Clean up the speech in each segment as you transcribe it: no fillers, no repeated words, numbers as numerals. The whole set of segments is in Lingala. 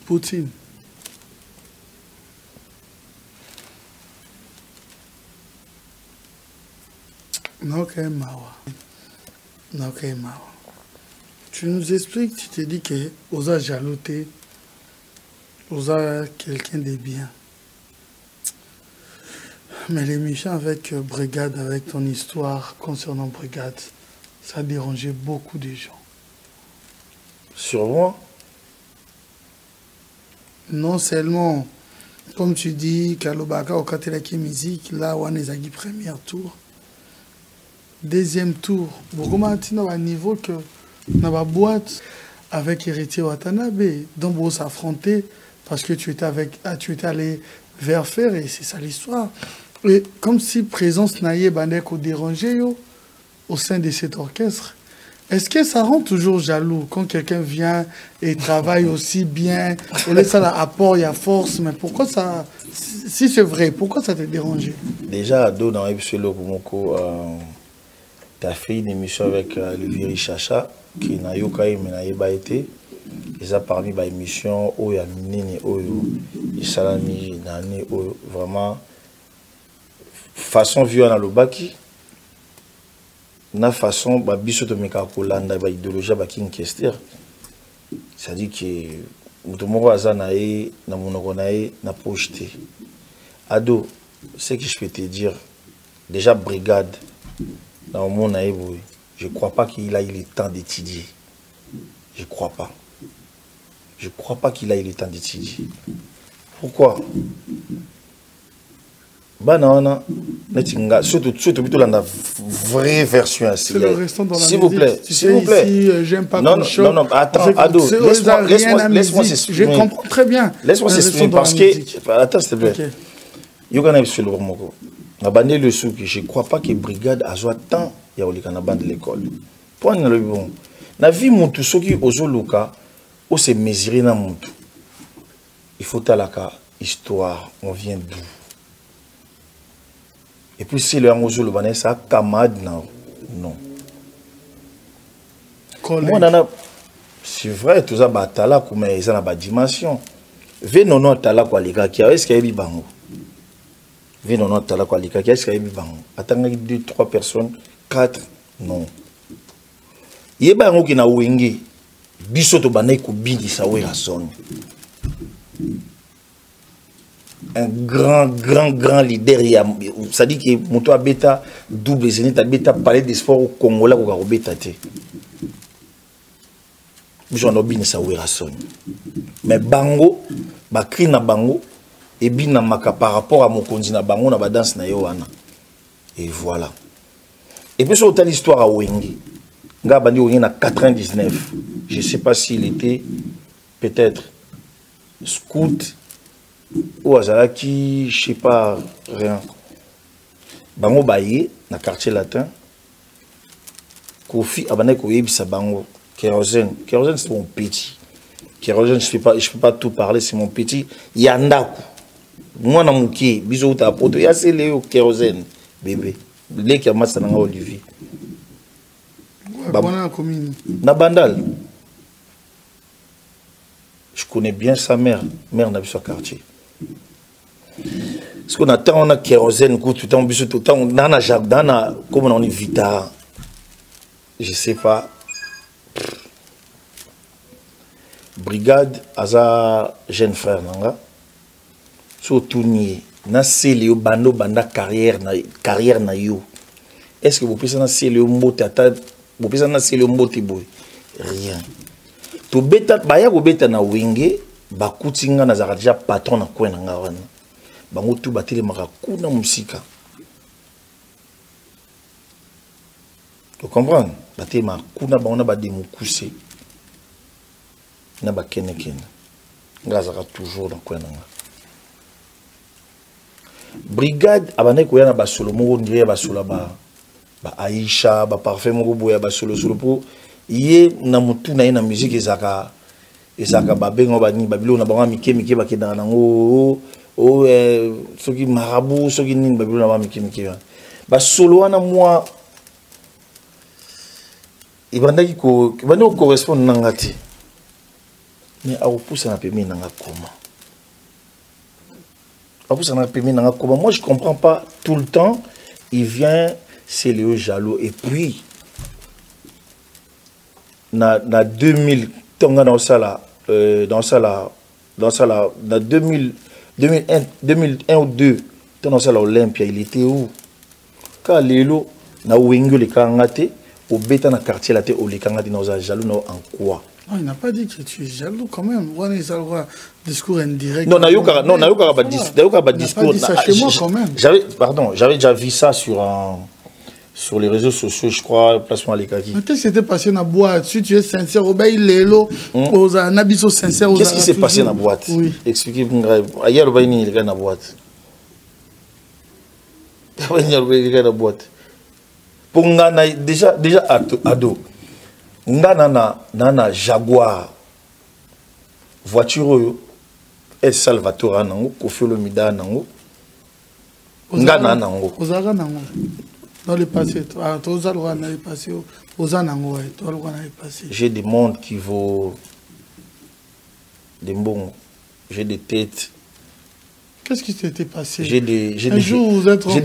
Poutine. Ok, Mawa. Ok, Mawa. Tu nous expliques, tu te dis que Osa jalouté, Osa quelqu'un de bien. Mais l'émission avec Brigade, avec ton histoire concernant Brigade, ça a dérangé beaucoup de gens. Sur moi? Non seulement, comme tu dis, Kalobaka au Katelaki musique, là, on est à premier tour. Deuxième tour, beaucoup à niveau que dans la boîte avec Héritier Watanabe, donc vous s'affronter parce que tu étais allé vers faire et c'est ça l'histoire. Et comme si présence naïe bandek au dérangé au sein de cet orchestre. Est-ce que ça rend toujours jaloux quand quelqu'un vient et travaille aussi bien? On laisse ça l'apport, il y a force, mais pourquoi ça, si c'est vrai, pourquoi ça te dérange? Déjà, Ado dans Epselo Kumoko, tu as fait une émission avec le Viri Chacha, qui n'a yoka et n'a été. Ils ont parmi les émissions, où il y a Nini, où il y a Salami, Nani, vraiment, façon vue à l'Obaki. Na façon ba biso to meka kolanda ba idéologie ba king kester, c'est-à-dire que mutu moko aza na ye na monoko na ye na projeté. Ado, ce que je peux te dire, déjà Brigade dans mon na ye, je crois pas qu'il a eu le temps d'étudier. Je crois pas. Je crois pas qu'il a eu le temps d'étudier. Pourquoi? Banana, surtout plutôt la vraie version. C'est le restant dans la s'il vous plaît, s'il vous plaît. J'aime pas non, attends, Ado, laisse-moi s'exprimer. Je comprends très bien. Laisse-moi s'exprimer parce que, attends s'il te plaît. Okay. Yogana Epselo Romoko. Na bande le sou que je crois pas que Brigade a joué tant ya olika na bande de l'école. Point na le bon. Na vie mutu soki ozoluka o se mesurer na mutu. Il faut talaka histoire, on vient d'où? Et puis si le Angozo le banais ça camarade non. C'est vrai tout ça batala comme ils ont la dimension. Ve nono tala kwa lika qui est-ce qu'il y a bibango? Ve nono tala kwa lika qui est-ce qu'il y a bibango? Attends 2 3 personnes, 4 non. Yeba ngo ki na wenge biso to banai ko bindi sa we rason. Un grand leader, ça dit que Mouto Abeta double zénith Abeta parler des sports au Congolais au Garobeta té. J'en ai bien ça ouérason. Mais Bango, bakri na Bango et bien maka par rapport à mon continent Bango na ba danse na yoana. Et voilà. Et puis sur autant l'histoire à Wengi. Nga bandi Wengi na 99. Je sais pas s'il était peut-être scout ou azalaki, je sais pas, rien. Bango baye, na quartier latin. Kofi, abane koyebisa bango. Kérosène c'est mon petit. Kérosène, je peux pas tout parler, c'est mon petit. Yandaku. Moi, na mouki, bisou ta poto. Ya c'est Léo, kérosène, bébé. Les qui a massé na Olivier. Na Bandal. Je connais bien sa mère. Mère n'a vu son quartier. Parce qu'on attend, on a kérosène, tout le temps, on a un jardin, comme on est vita. Je sais pas. Brigade, aza jeune frère, nanga. Surtout, na Célio bando banda carrière na yo. Est-ce que vous pensez na Célio mbote ata, vous pensez na Célio mbote boy? Rien. To beta, baya ko beta na wenge, bakutinga na zaka déjà patron na coin na wana. Bango tout batele maka kuna musika. Tu comprends? Batele maka kuna bango ba demukuse. Na ba kene. Ngazaka toujours na coin na. Brigade abane ko yana ba solo mo ndire ba solo ba Aïcha ba parfait mo boya ba solo pour yé na mutu na musique ezaka babengo bani babilo na bango mike bakenda nango soki marabout soki nini babilo na bango mike ba solo wana moi ibandaki ko correspond nanga te mais à repousser na pemi nanga comment? À repousser na pemi nanga comment? Moi je comprends pas tout le temps. Il vient, c'est Léo Jaloux et puis na 2000 tonga dans ça là na 2001 ou 2 dans ça là Olympia il était où? Quand Lélo na wengo le kangate au bêta na quartier la té au le kangate dans un jaloux en quoi? Non, il n'a pas dit que tu es jaloux quand même. On est sur un discours indirect. Non, pas discours. Ça chez moi quand même. J'avais déjà vu ça sur les réseaux sociaux, je crois, placement à l'Ekaki. Qu'est-ce qui s'était passé dans la boîte? Si tu es sincère, Obey Lélo, aux Nabiso sincère. Qu'est-ce qui s'est passé dans la boîte? Oui. Expliquez-moi. Ailleurs, Obey il est dans la boîte. Il est dans la boîte. Pour déjà ado. Nana Jaguar voiture El Salvatore nango Koffi Olomide nango ngana nango ozaka nango dans le passé tozalwa na le passé ozanango ouais tozalwa na le passé. J'ai des mondes qui vaut des mbongo, j'ai des têtes. Qu'est-ce qui s'était passé? J'ai des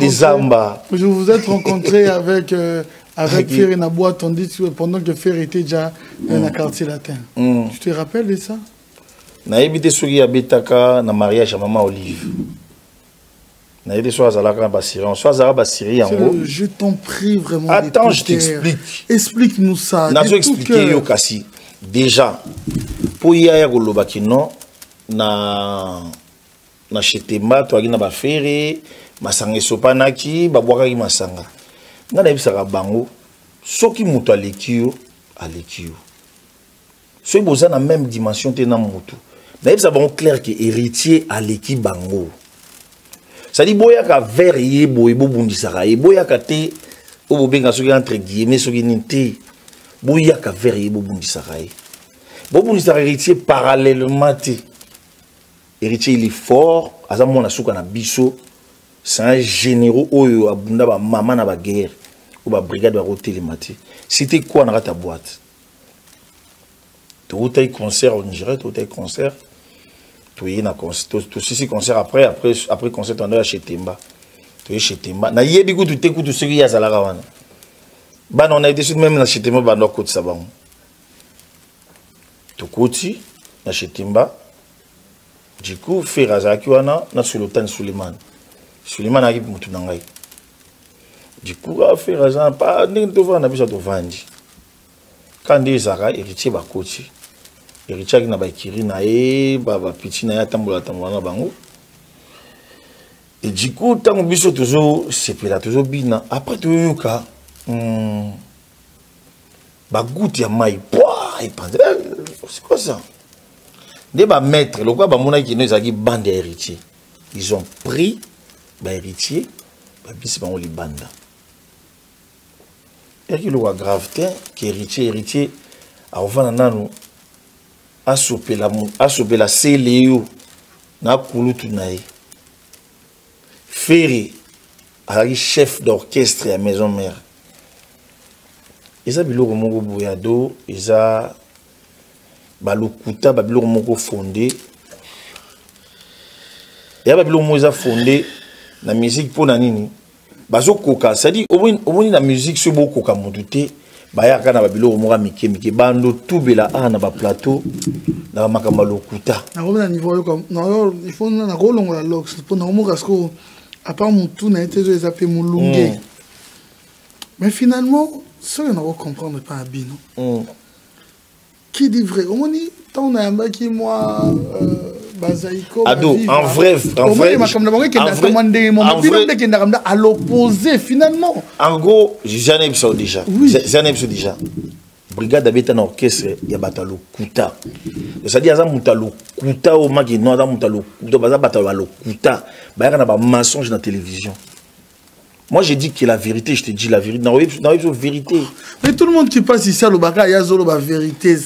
zambas. Je vous êtes rencontré avec Ferry na boîte, tandis que pendant que Ferry était déjà dans le quartier latin. Tu te rappelles de ça? Na ebité soki abetaka na mariage à maman Olive. Na ebité so azalaka na basirian, so azalaka basirian yango. Je t'en prie vraiment. Attends, je t'explique. Explique-nous ça. Na zo expliquer yo kasi. Déjà pour ya kolobaki non na chetemba to agina ba Ferry masanga sopanaki babwaka ki masanga. Ngana ebisaka bango soki mutu alekio soki boza na même dimension te na mutu na ebisa bango clair que héritier aleki bango ça dit boyaka vers ye boye bobundisaka ye boyaka te obobenga soki entre guillemets soki ninte boyaka vers ye bobundisaka ye bobundisaka héritier parallèlement te héritier il est fort aza mona suka na biso. C'est un généraux oyo abunda ba maman na ba guerre ou ba brigade ba rotelemati. C'était quoi dans ta boîte? Tu as concert au Nigeria, tu as concert. Tu as concert après concert on a chez Temba. Tu es chez Temba. Na yebi ku tu t'écoutes ce qui y a za la wana. Ba on a été même na chez Temba ba no côté ça ba. Tu côté na chez Temba. Du coup Ferazaki wana na Sultan Suleiman. Suleiman a dit mutu nangai. Du coup a fait raison pas n'importe quoi na biso to vandi. Quand des zara héritier ba coach. Héritier na ba kiri na e ba petit na ya tambola na bango. Et du coup tant biso toujours c'est pela toujours bina après to yoka ba goutte ya mai poa et pendant c'est quoi ça? Des ba maître le quoi ba mona qui nous a dit bande héritier. Ils ont pris ba héritier ba bisi bango li banda. Et qu'il y a gravité que héritier a ouvert nanu a sopé la CLEO na kulutu nae. Ferry a chef d'orchestre à maison mère. Ils a biloko moko boyado, ils a balokuta biloko moko fondé. Et a biloko moko fondé na musique pour nani. Bazo koka, c'est-à-dire au moins la musique sur beaucoup koka moduté, baya kana babilo moka mike bando tout bela na ba plateau na makamba lokuta. Na ko na niveau comme non il faut na ko longola lox pour na mo kasko à part mon tout na été les appeler mulunge. Mais finalement, ça on ne comprendre pas Abino. Qui dit vrai? On dit tant na mbaki moi Ado, en vrai, à l'opposé finalement. En gros, j'en ai besoin déjà. J'en ai besoin déjà. Brigade habite un orchestre, il y a batalo kuta. C'est-à-dire, il y a batalo kuta au magi, non, il y a batalo kuta. Il y a un mensonge dans la télévision. Moi, j'ai dit que la vérité, je te dis la vérité. Dans la vérité. Mais tout le monde qui passe ici à l'Obaka, il y a la vérité.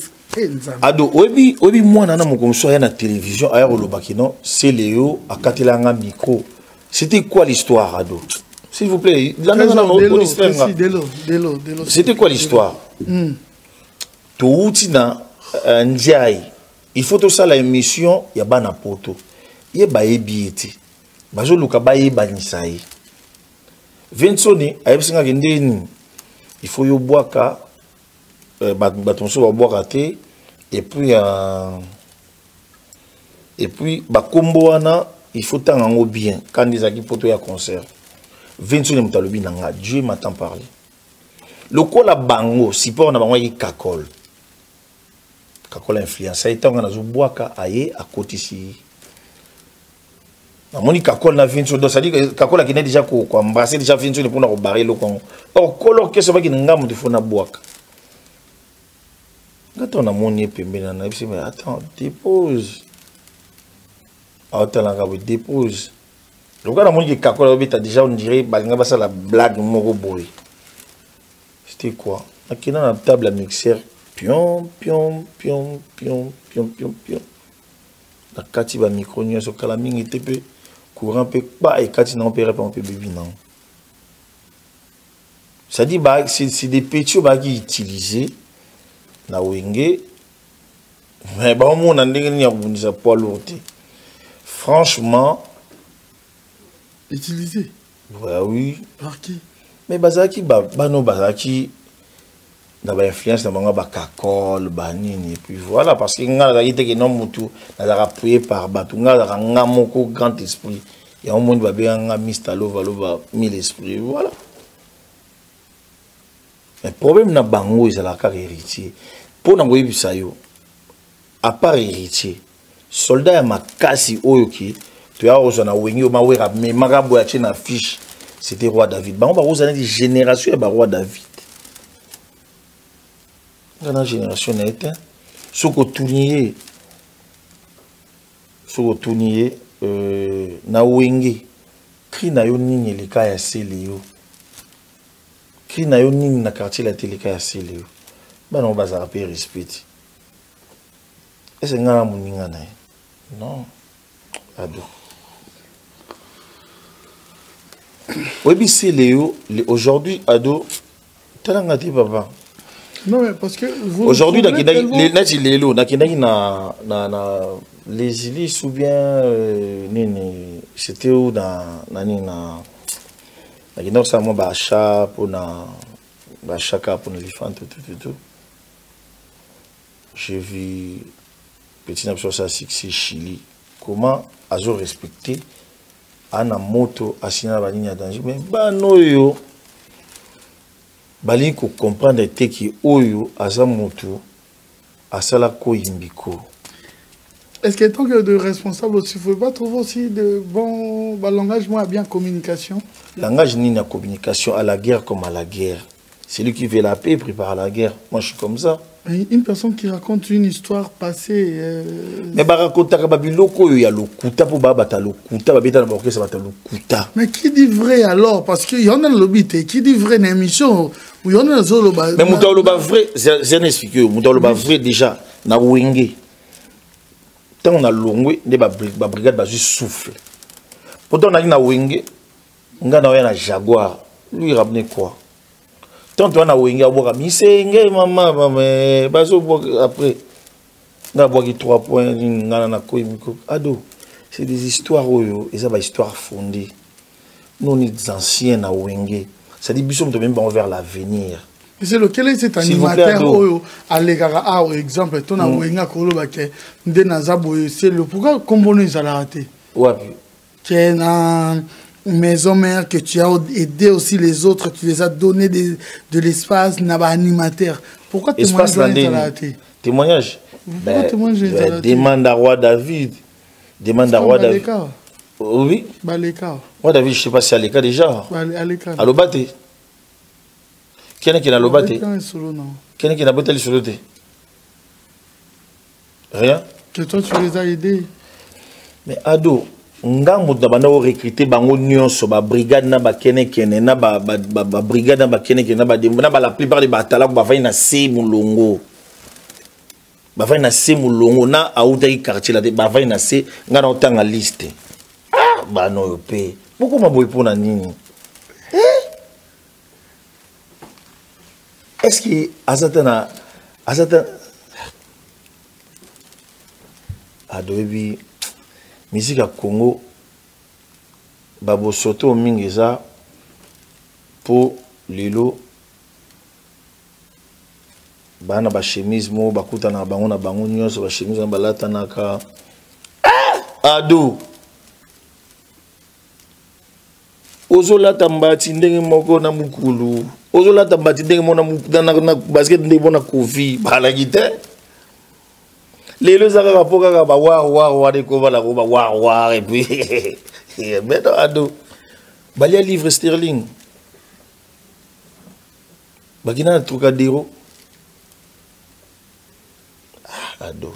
Ado, obi moi nana mon comme ça na télévision ailleurs le bakino c'est Léo à katelanga micro. C'était quoi l'histoire Ado? S'il vous plaît, c'était quoi l'histoire? To uti na Ndiaye il faut tout ça la émission ya bana poto ye ba ebieti bazo luka ba ye banisai Vinconi ayebsinga kendeni il faut yo boaka batonso ba boaka te et puis ba kombo wana il faut tangango bien quand des aki poto ya concert Vinconi mutalobi nanga Dieu m'entend parler le kola bango support na bango yi kakol influence ay tanga na zo boaka aye à côté ici na moni kakol na Vinconi donc ça dit que kakol qui n'est déjà ko embrasser déjà Vinconi pour na ko barrer le Congo or kolo que ça va ki ngam de fona boaka quand on a moni pembena na mais attends dépose attends la dépose le gars na moni que kakol obita déjà on dirait balinga basa la blague moko boy c'était quoi akina na table à mixeur pion pion pion pion pion pion pion la kati ba micro nyo so kala mingi tepe courant pe ba et kati na opérer pas un peu bébé non ça dit bah c'est des petits ba qui utiliser na wenge mais ba mo na ndenge ni abundisa poids lourd franchement utiliser ouais oui par qui mais bazaki ba no bazaki na ba influence na bango ba kakol ba nini et puis voilà parce que ngala ka yite ke non mutu na za appuyé par batu ngala ka ngamoko grand esprit ya monde ba be nga mistalo valoba mille esprit voilà mais problème na bango ezala ka héritier pour na ngoyebisa yo à part héritier soldat ya makasi oyo ki to ya ozo na wengi o mawera me magabo ya na fiche c'était roi David bango ba ozo na di génération ya ba roi David dans la génération n'a été ce que tournier na wenge cri na yo nini le cas ya seleo cri na yo nini na quartier la télé ya seleo ba non bazara pe respect est-ce ngana muninga na non ado webi seleo aujourd'hui ado talanga ti papa. Non, mais parce que aujourd'hui, les îles ou bien c'était où dans l'achat pour l'éléphant tout. J'ai vu petit nabso ça c'est Chili. Comment azo respecter ana moto asina baninya danger mais banoyo bali ko comprendre te ki oyo aza moto asala ko yimbiko. Est-ce qu'il y a tant que de responsables aussi, il ne faut pas trouver aussi de bon langage, moi, bien communication? Langage ni na communication à la guerre comme à la guerre. Celui qui veut la paix prépare la guerre. Moi je suis comme ça. Une personne qui raconte une histoire passée. Mais bah raconte babiloko il y a le kuta pour babata le kuta babeta na borke ça bata le kuta. Mais qui dit vrai alors parce que y en a le lobby qui dit vrai dans l'émission où y en a le bas. Mais mouta le bas vrai c'est un expliqué mouta le bas vrai déjà na wenge. Tant on a longwe de ba brigade ba juste souffle. Pourtant on a na wenge nga na ya na Jaguar lui il ramenait quoi? Tant on a wenge aboka misenge maman mais bazo après na boki 3 points ngana na koimiko ado c'est des histoires oyo et ça ba histoire fondée nous les anciens na wenge ça dit biso même vers l'avenir. C'est lequel est cet animateur oyo alekaka ah exemple ton na wenga koloba ke nde nazabo c'est le pourquoi kombono ezala raté wapi que na maison mère que tu as aidé aussi les autres tu les as donné de l'espace na ba animateur pourquoi témoignage ezala raté témoignage demande à roi David demande à roi David oui baleka roi David je sais pas si aleka déjà aleka alobate Qui est dans le bâti? Qui est dans le solo? Rien. Que toi tu les as aidés. Mais ado, ngambo na banda recruter bango nyonso ba brigade na ba kene na ba brigade na ba kene na ba na ba la plupart des batala ba va na se mulongo. Ba va na se mulongo na autaki quartier la ba va na se ngana otanga liste. Ah ba no pe. Pourquoi maboy pona nini? Est-ce que Azatan adoyebi musique ya Congo babosoto mingi eza po lelo bana ba chemise mo bakutana bango na bango nyonso ba chemise na balata naka ado ozolata mbati ndenge moko na mukulu ozolata mbati ndenge mona na basket ndenge mona kofi balaki te lelo zaka kapoka ka ba wa de ko bala ko ba wa et puis mais ado balia livre sterling bakina Trocadéro ado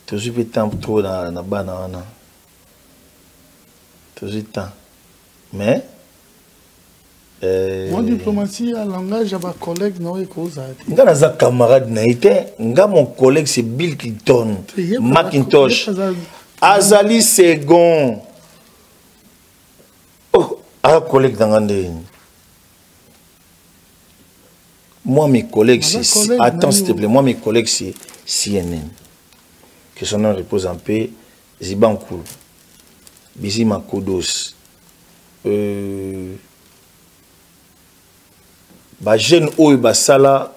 toujours peu temps trop na banana toujours temps mais moi diplomatie à langage à ma collègue non et cause nga naza camarade na été nga mon collègue c'est Bill Clinton Macintosh azali second oh a collègue d'angande moi mes collègues c'est attends s'il te plaît moi mes collègues c'est CNN que son nom repose en paix Zibankoul Bizi Makodos ba jeune oyo basala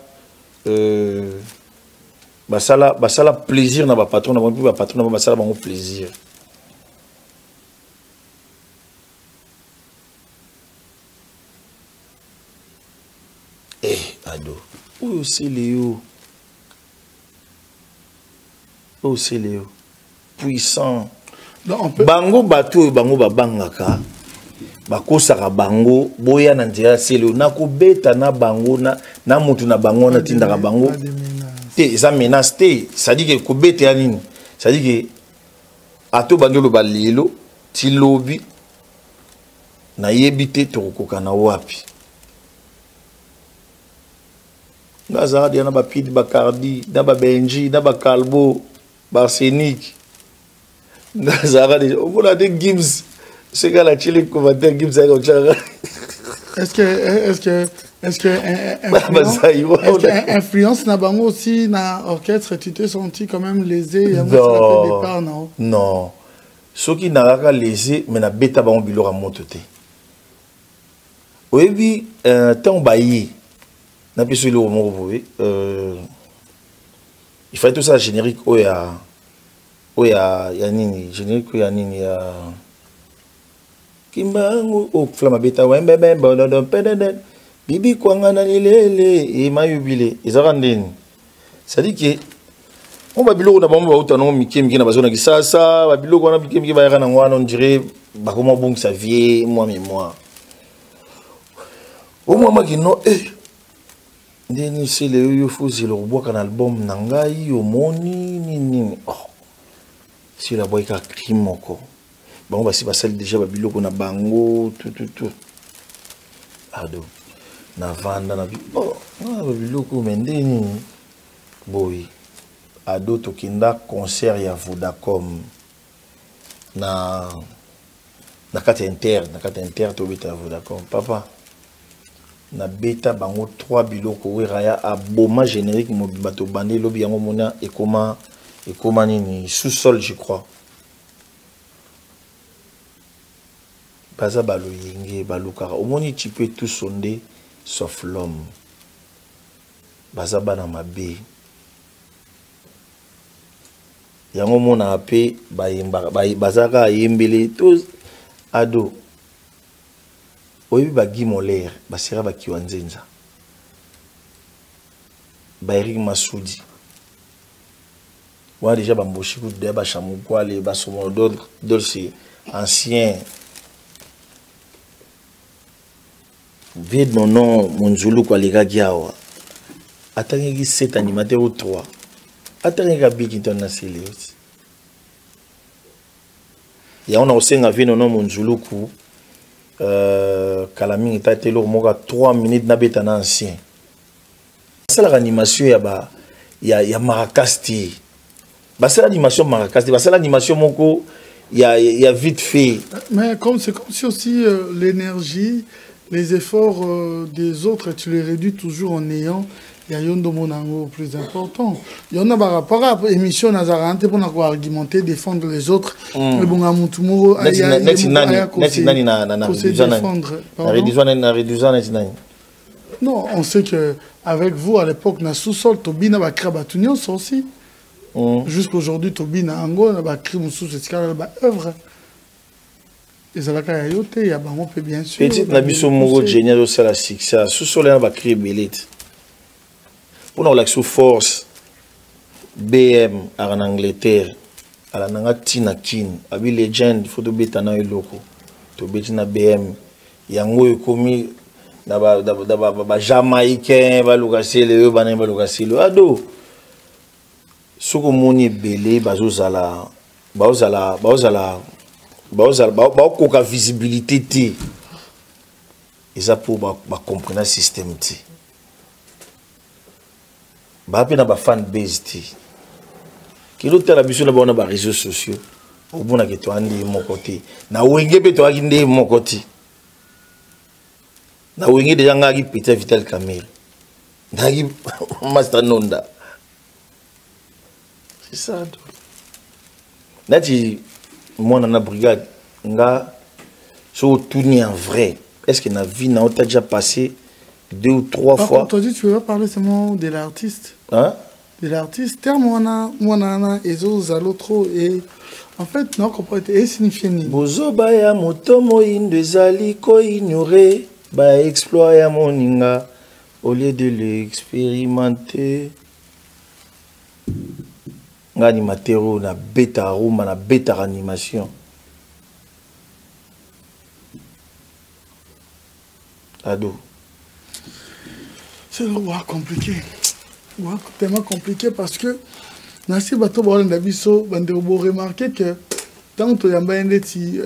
basala plaisir na ba patron na ba patron na basala bango plaisir ado oyo c'est Léo puissant bango bato bango babangaka bakosaka bango boya na nzela selo nakobeta na bango na mutu na bango na tindaka bango te eza menace te c'est-à-dire que kobeta ya nini c'est-à-dire que ato bandolo balelo ti lobi na yebi te tokokoka na wapi ngazara dia na ba Pidi Bacardi na ba Benji na ba Calbo Barsenic ngazara dia on a des Gibbs c'est que la Chili commentaire Gibbs a comme est-ce que influence na bango aussi na orchestre tu t'es senti quand même lésé non ce qui n'a pas lésé mais na beta bango bilora moto te oyebi tant bayi na biso le moko boye il fallait tout ça générique oya nini générique oya nini ya kimbangu o flama beta wembebe bododo pedede bibi kwanga na lelele e mayubile ezaka ndeni c'est-à-dire que on ba biloko na bambo bauta no mikemiki na bazona kisasa ba biloko na mikemiki ba yaka na ngwana on dirait ba comment bon ça vie moi mémoire au moment qui non ndeni c'est le yo fuzi le boka na album na ngai yo moni nini oh si la boika crime moko bon basi basali déjà ba biloko na bango tout ado na vanda na oh ba biloko mendeni boy ado tokinda concert ya Vodacom na kati inter to beta Vodacom papa na beta bango 3 biloko weraya aboma générique mo bato bande lobi yango mona ekoma nini sous-sol je crois baza baloyenge balukaka omoni tu peux tout sonder sauf l'homme baza bana mabe yango mona pe bazaka yembele tous ado oyebi bagi molaire basera bakiwa nzenza Eric Masudi wana déjà bamboshi ku de bashamukwale basomo d'autres anciens vide non monzulu kwa lekaki awa atangaki 7 animateur ou 3 atangaki Bikiton na sele aussi ya on a osenga vide non monzulu ku Kalaming ta telo moka 3 minutes na beta na ancien basala animation ya Maracas ti basala animation Maracas ti basala animation moko ya vite fait mais c'est comme si aussi l'énergie les efforts des autres tu les réduis toujours en ayant il y a yondo monango plus important. Il y en a par rapport à l'émission Nazarante pour nous argumenter, défendre les autres. Mais bon, à mon tour, il y a non, on sait qu'avec vous, à l'époque, na sous-sol, Tobina va créer Batunio aussi. Jusqu'aujourd'hui, Tobina Ango, va créer mon sous-sol, œuvre. Et ça va créer il y a on peut bien sûr. Petit Nabiso Mogo génial aussi à la succès. Sous-sol, va créer Bélite. Pour nous, l'action force, BM en Angleterre, à la Nanga Tina Kin, à Bill Legend, il faut que tu aies loco. Tu aies BM. Yango est commis. Ba Jamaïcain ba lokasele ba na ba lokasele ado soko moni belé bazozala koka visibilité ti eza pour ba comprendre système ti ba pe na ba fan base ti kilo tala biso na ba na ba réseaux sociaux obona ke to andi mon côté na wenge pe to akinde mon côté na wenge déjà ngaki Peter Vital Kamel ngaki Master Nonda c'est ça nati moi na brigade nga so tourner en vrai est-ce que na vie na on t'a déjà passé 2 ou 3 fois quand tu dis tu veux parler seulement de l'artiste hein de l'artiste terme wana ezo zalo trop et en fait non comprendre et signifier ni bozoba ya motomo indo ezali ko ignorer ba exploit ya moninga au lieu de l'expérimenter ngani matero na beta room na beta animation ado c'est compliqué tellement compliqué parce que nasi bato ba na biso bande bo remarquer que tant que yamba ndeti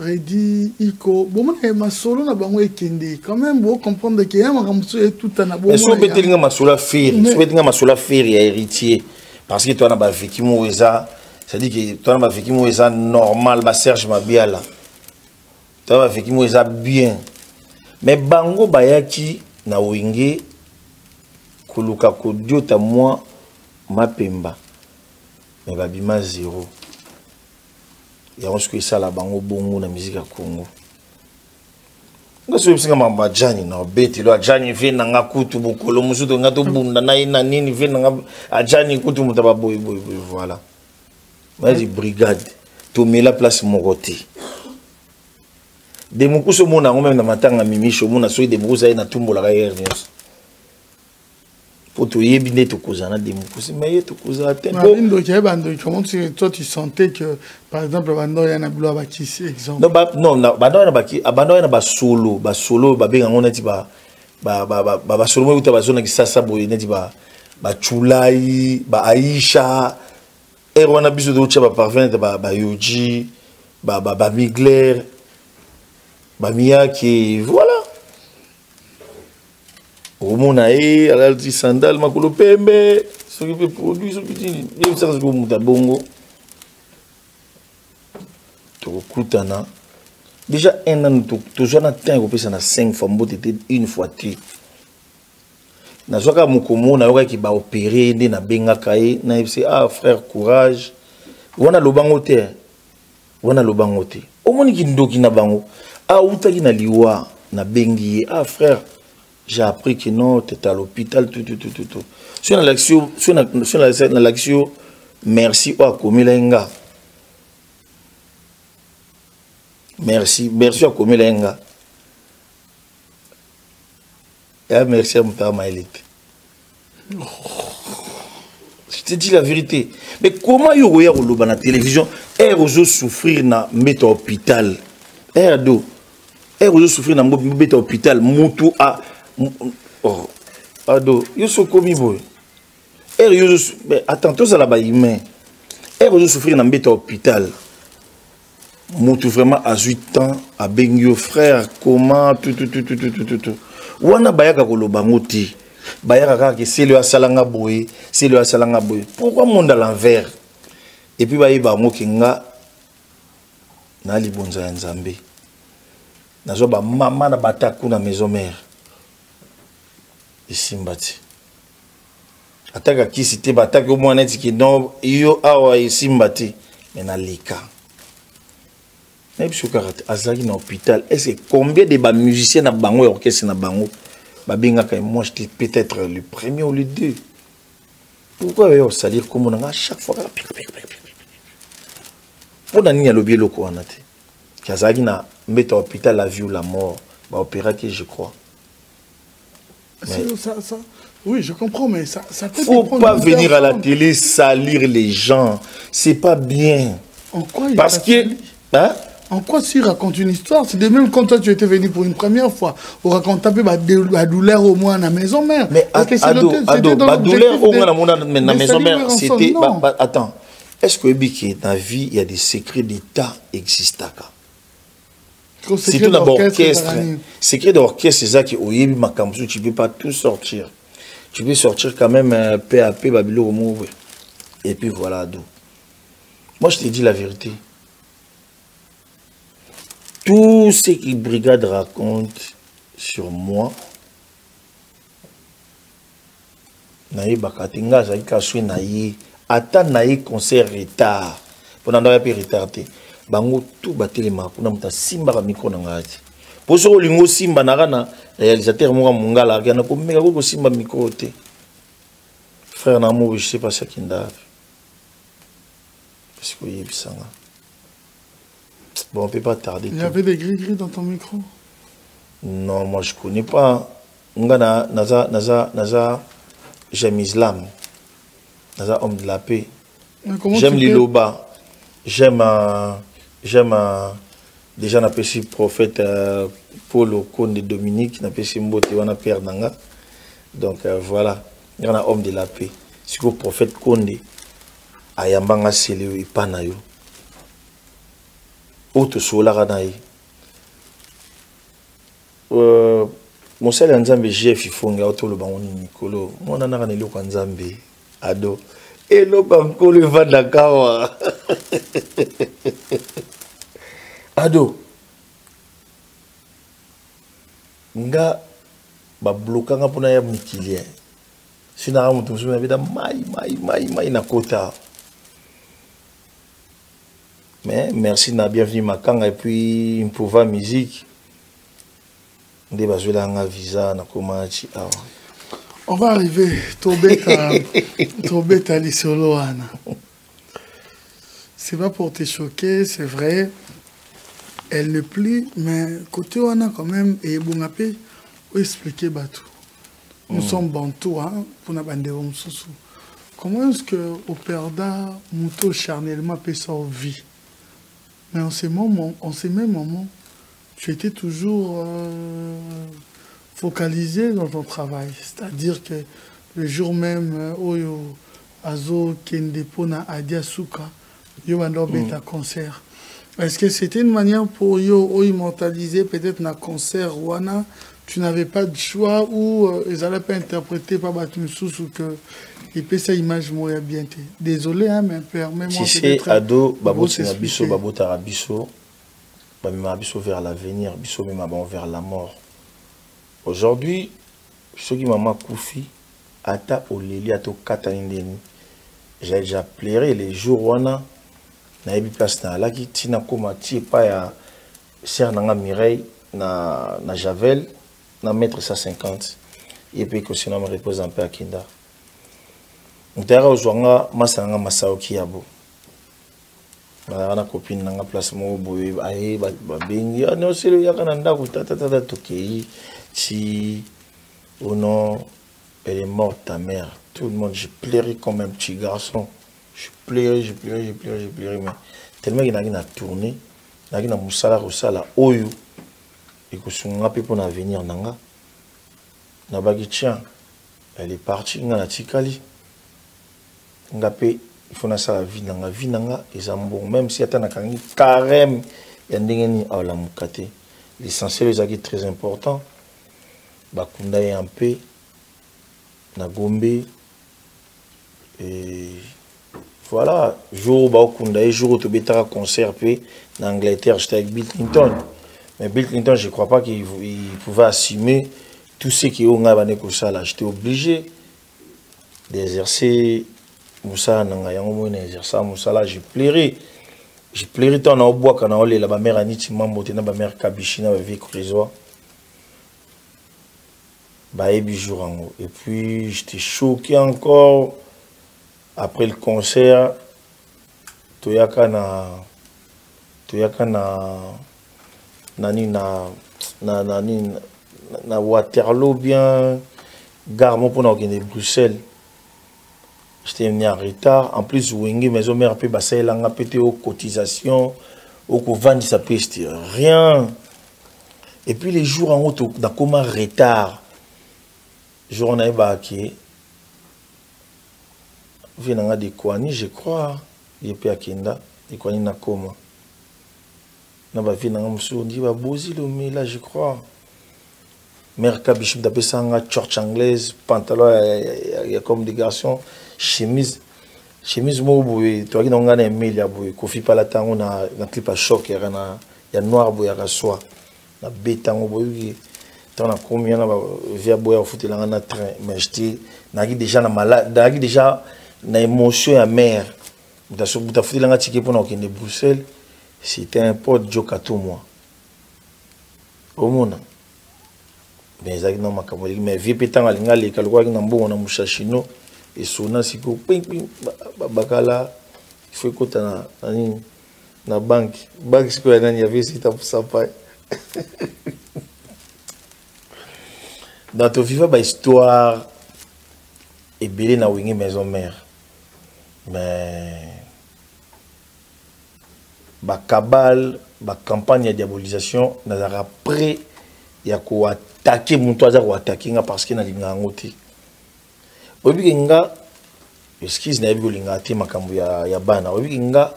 Redi Iko bon na masolo na bango ekende quand même bo comprendre que yama kamso et tout na bo so betelinga masolo faire so betelinga masolo faire ya héritier parce que toi na ba vécu moeza ça dit que toi na ba vécu moeza normal ba Serge Mabiala toi ba vécu moeza bien mais bango bayaki na wenge koluka ko diota moi mapemba mais babima zéro. Il y a ce que ça la bango bongo na musique à Congo. Nga so bisinga mamba jani na beti lo jani ve na ngakutu bokolo musuto ngato bunda na ina nini ve na ajani kutu mutaba boy voilà. Vas-y brigade to met la place mon côté. De mukuso mona ngombe na matanga mimisho mona so de mukusa ina tumbola ka hernios. Pour yebi ne to kozana de mukusi mais to kozana tempo comment toi tu sentais que par exemple bando ya na blo ba kisi exemple non bando na baki abando na ba solo ba benga ngona ti ba solo mo uta ba zona ki sasa boye ne ti ba chulai ba Aisha wana biso do cha ba parfum ba Yoji ba Migler ba Miyaki voilà. Omona e alalti sandal makolo pembe s'occuper produit so petit et ça ko muta bongo to kutana déjà un an to jona temps ko pesa na 5 fois mbote une fois ti na zoka mukomona yoka ki ba opérer ndi na benga kai na FC frère courage wana lobango te omoni ki ndoki na bango utaki na liwa na bengi frère. J'ai appris que non, tu es à l'hôpital, tout. Sur l'action, merci à Komilenga. Merci à Komilenga. Et merci à Mouta Maïlite. Je te dis la vérité. Mais comment il y a dans la télévision, et aux souffrir dans le hôpital. Et aux souffrir dans le hôpital, Moutou a. Oh, ado, yo so komi boy. Mais attends, tout ça là-bas, humain. Yo souffrir dans un hôpital. Moutou vraiment à 8 ans, à Bengio frère, comment, tout. Wana bayaka koloba ngoti. Bayaka que c'est le asalanga boy, Pourquoi monde à l'envers? Et puis bayiba mokinga na libonza ya Nzambe. Nazo ba mama na bataku na maison mère. Isimbati. Attaque qui c'était attaque au moins net qui non yo awa isimbati mais na leka. Même si karate azali na hôpital, est-ce que combien de musiciens na bango et orchestre na bango babinga quand moi j'étais peut-être le premier ou le deux. Pourquoi yo salir comme on a chaque fois pour nani alobi loko wanate. Kazali na mettre hôpital la vie ou la mort, ba opérateur je crois. Mais... Ça, oui, je comprends, mais ça peut faut pas venir à la télé salir les gens. C'est pas bien. En quoi il parce que... Hein? En quoi s'il raconte une histoire? C'est de même quand toi tu étais venu pour une première fois. On raconte un peu la douleur au moins à la maison mère. Mais la douleur au moins à la maison mère, c'était... Attends. Est-ce que dans la vie, il y a des secrets d'État existants? C'est tout d'abord orchestre. Secret d'orchestre, c'est ça qui est ma campus, tu ne peux pas tout sortir. Tu peux sortir quand même peu à peu, Babylone au mot. Et puis voilà d'où. Moi, je te dis la vérité. Tout ce que Brigade raconte sur moi, naïe bakatinga, zaï kasui naïe, ata naïe concert retard. Pendant que je suis retardé. Bango tout battre les mains pour nous simba la micro n'angati pour ce lingo simba na réalisateur monga mongala kana ko meka ko simba micro te frère Namo je sais pas ça kinda parce que y bisanga bon on peut pas tarder. Il y avait des gris dans ton micro? Non, moi je connais pas ngana naza j'aime islam naza homme de la paix, j'aime Liloba, j'aime déjà n'a pas si prophète Paul Conde Dominique n'a pas si mbote wana père nanga donc voilà il y a un homme de la paix si le prophète Conde ayambanga sele ipana yo auto solara na yi mon sel nzambe Jeff ifonga auto lo bango ni mikolo mona na kanelo kwa nzambe ado elo bankolo vanda kawa ado nga ba blokanga pona ya mikilien sina mutu musuna bida mai na kota mais merci na bienvenue makanga et puis impova musique ndé bazwela nga visa na komachi awa. On va arriver Tobeta Lisoloana. C'est pas pour te choquer, c'est vrai. Elle ne plus, mais côté on a quand même et Bungapé pour expliquer Batou. Nous sommes bantous, hein, pour nous bandérom sousou. Comment est-ce que au perda Mouto charnellement peut vie? Mais en ces mêmes moments, tu étais toujours focalisé dans ton travail. C'est-à-dire que le jour même, Oyo Azo Kendepona Adia Souka, Yo Beta concert. Est-ce que c'était une manière pour Yo immortaliser peut-être un concert Wana? Tu n'avais pas de choix ou ils n'allaient pas interpréter par Batumsous ou que il peut sa image moya bien. Désolé, hein, mais permets-moi. Si c'est ado, Babotina Bisso, Babotara Bisso, Babima Bisso vers l'avenir, Bisso même vers la mort. Aujourd'hui, ceux qui m'ont Koufi, Ata Oleli, Ato Katanindeni, j'ai déjà pleuré les jours où on a eu place dans la qui tina komati pas ya ser nanga Mireille na Javel na mettre 150 et puis que sinon me repose un peu à Kinda. Ndera ozwanga masanga masao kiyabo. Na copine nanga place mo boye aye ba bengi no selo yakana ndako tata tokei si oh non elle est morte ta mère. Tout le monde, j'ai pleuré comme un petit garçon. Je pleurais, mais tellement qu'il a tourné, il a moussala rosala oyo et que son rappel pour l'avenir nanga. Nabagi tiens, elle est partie, il a tikali. Ngapé, il faut na sa vie nanga et zambo même si attend nakangi carême ya ndengeni ala mukate. L'essentiel est très important. Bakunda est un peu na Gombe et voilà jour bakunda jour où tu bétara concert puis en Angleterre j'étais avec Bill Clinton mais Bill Clinton je crois pas qu'il pouvait assumer tout ce qui est au ngabane ko ça là j'étais obligé d'exercer Moussa Nanga yango mo exercer Moussa là je plairais tant na bois kana ole la ba mère Aniti Mambote na ba mère Kabishina ba vie Krizoa ba ebi jour et puis j'étais choqué encore après le concert toyaka na Waterloo bien gare mon pour de Bruxelles. J'étais venu en retard. En plus, Wengi, maison mère, puis bassin, il a pété aux cotisations, au couvent, ça peste. Rien. Et puis les jours en haut, dans comment retard. Jour on a évacué. Venant de Kwani, je crois. Il est à Kenda. De Kwani na coma. Na ba venant on dit va bozi le mais là je crois. Mère Kabichim d'après ça en church anglaise, pantalon il y a comme des garçons. Chemise mo boye to akina ngana email ya boye kofi pala tango na clip a choc ya noir boye ya soie na betango boye tant na combien na via boye ofutela na train mais j'étais nagi déjà na malade nagi déjà na émotion ya mère buta futela nga ticket pour na okende Bruxelles c'était un pote Jokato moi au monde mais zaki na makambo mais vie petanga linga le kalwa na mbongo na mushashino et sona siko ping ping bakala il faut écouter na banque siko ya nani avait c'est pour ça pas dans ton vivre ba histoire et belé na wingi maison mère mais ba cabale ba campagne de diabolisation nazara prêt ya ko attaquer mon toaza ko attaquer nga parce que na linga ngoti obi nga excuse na ebi linga te makambo ya bana obi nga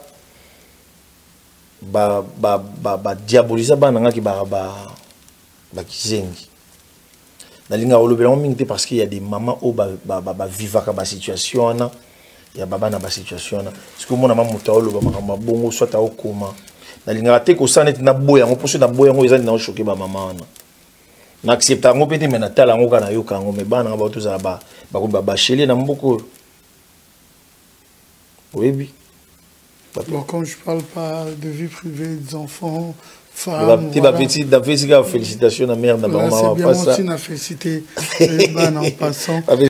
ba diaboliser bana nga ki ba kizengi na linga olobela mingi te parce qu'il y a des mamans au ba vivaka ba situation na ya baba na ba situation na parce que mona mamu ta oloba makambo bongo soit ta okoma na linga te ko sanet na boya ngo poso na boya ngo ezali na choquer ba mama na n'accepte ngo pete mais na tala ngo kana yo kango mais bana ba to za ba chele na mboko oui bon quand je parle pas de vie privée des enfants femmes tu vas petit félicitations à mère na maman c'est bien aussi na féliciter bana en passant